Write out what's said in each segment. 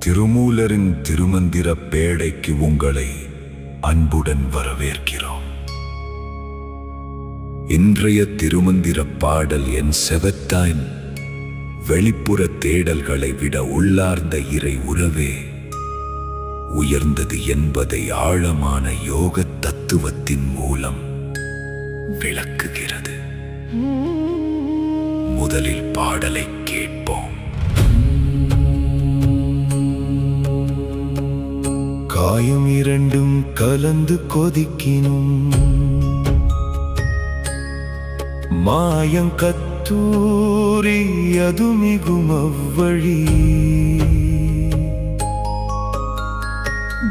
திருமூலரின் திருமந்திர பேழைக்கு உங்களை அன்புடன் வரவேற்கிறோம். இன்றைய திருமந்திர பாடல் என் செவத்தாயின் வெளிப்புற தேடல்களை விட உள்ளார்ந்த இறை உறவே உயர்ந்தது என்பதை ஆழமான யோக தத்துவத்தின் மூலம் விளக்குகிறது. முதலில் பாடலை கேட்போம். காயம் இரண்டும் கலந்து கொதிக்கினும் மாயங்கத்தூரி அது மிகும் அவ்வழி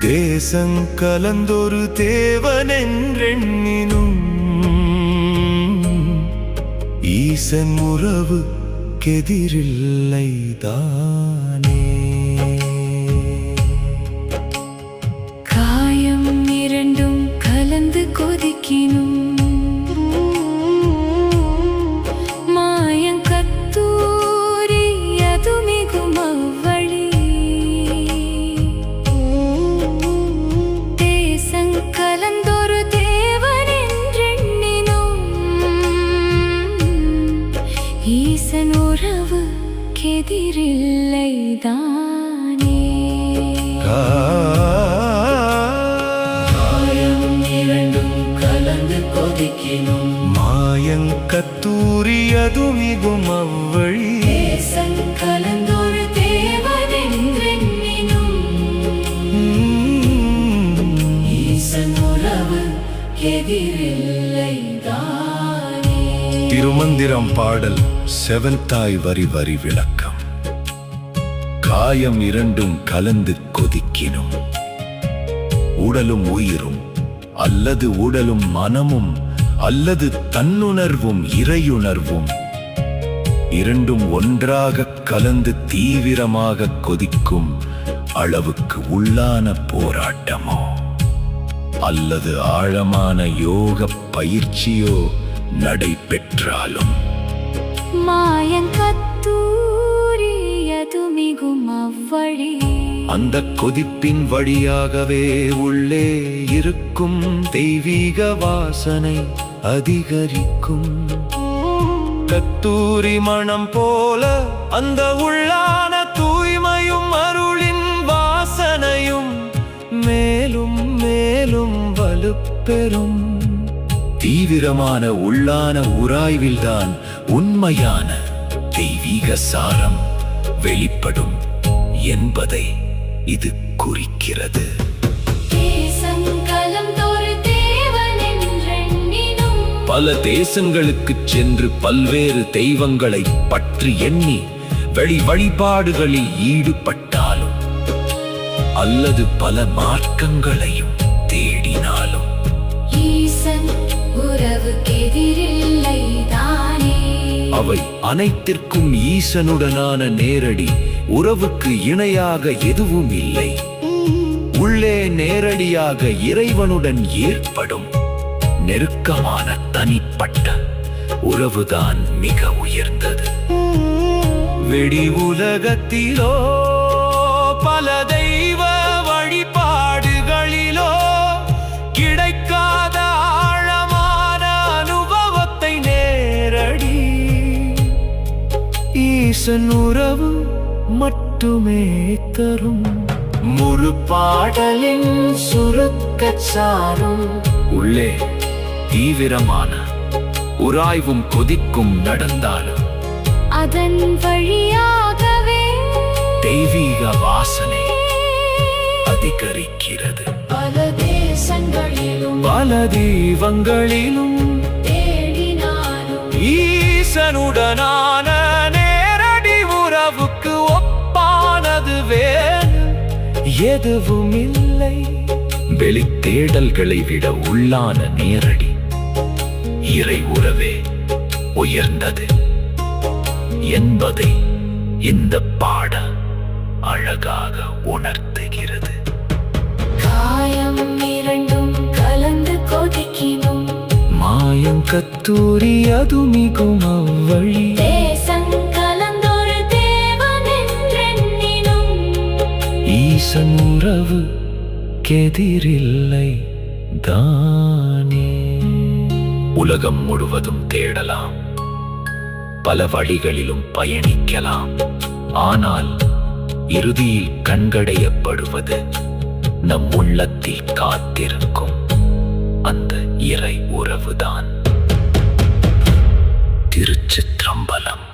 தேசங்கலந்தொரு தேவனென்றெண்ணினும் ஈசன் உறவு கெதிரில்லை தானே. காயம் இரண்டும் கலந்து கொதிக்கினும் மாயங்கத்தூரி அது மிகும் அவ்வழி தேசங்கலந்தொரு தேவனென்றெண்ணினும் ஈசன் உறவு கெதிரில்லை தானே. காயம் இரண்டும் கலந்து கொதிக்கினும் மாயங்கத்தூரி அது மிகும் அவ்வழி தேசங்கலந்தொரு தேவனென்றெண்ணினும் ஈசன் உறவு கெதிரில்லை தானே. திருமந்திரம் பாடல் செவன்தாய் வரி வரி விளக்கம். காயம் இரண்டும் கலந்து கொதிக்கினும் உடலும் உயிரும் அல்லது உடலும் மனமும் அல்லது தன்னுணர்வும் இறையுணர்வும் இரண்டும் ஒன்றாக கலந்து தீவிரமாக கொதிக்கும் அளவுக்கு உள்ளான போராட்டமோ அல்லது ஆழமான யோக பயிற்சியோ நடைபெற்றாலும் மாயங்கத்தூரி அது மிகும் அவ்வழி அந்த கொதிப்பின் வழியாகவே உள்ளே இருக்கும் தெய்வீக வாசனை அதிகரிக்கும். கத்தூரி மனம் போல அந்த உள்ளான தூய்மையும் அருளின் வாசனையும் மேலும் மேலும் வலுப்பெறும். தீவிரமான உள்ளான உராய்வில்தான் உண்மையான தெய்வீக சாரம் வெளிப்படும் என்பதை இது குறிக்கிறது. பல தேசங்களுக்கு சென்று பல்வேறு தெய்வங்களை பற்றி எண்ணி வழிபாடுகளில் ஈடுபட்டாலும் அல்லது பல மார்க்கங்களையும் தேடினாலும் ஈசன் உறவு கெதிரில்லை தானே. அவை அனைத்திற்கும் ஈசனுடனான நேரடி உறவுக்கு இணையாக எதுவும் இல்லை. உள்ளே நேரடியாக இறைவனுடன் ஏற்படும் நெருக்கமான தனிப்பட்ட உறவுதான் மிக உயர்ந்தது. வெடி உலகத்திலோ பல தெய்வ வழிபாடுகளிலோ கிடைக்காத ஆழமான அனுபவத்தை நேரடி ஈசன் உறவு மட்டுமே தரும். முழு பாடலின் சுருக்கச்சாரும் உள்ளே தீவிரமான உராய்வும் கொதிக்கும் நடந்தாலும் அதன் வழியாகவே தெய்வீக வாசனை அதிகரிக்கிறது. பல தேசங்களிலும் பல தெய்வங்களிலும் தேடினாலும் ஈசனுடனான நேரடி உறவுக்கு ஒப்பானது வேறு எதுவும் இல்லை. வெளித்தேடல்களை விட உள்ளான நேரடி இறை உறவே உயர்ந்தது என்பதை இந்த பாட அழகாக உணர்த்துகிறது. காயம் இரண்டும் கலந்து கொதிக்கினும் மாயங்கத்தூரி அது மிகும் அவ்வழி தேசங்கலந்தொரு தேவனென்றெண்ணினும் ஈசன் உறவு கெதிரில்லை தானே. உலகம் முழுவதும் தேடலாம், பல வழிகளிலும் பயணிக்கலாம். ஆனால் இறுதியில் கண்கடையப்படுவது நம் உள்ளத்தில் காத்திருக்கும் அந்த இறை உறவுதான். திருச்சிற்றம்பலம்.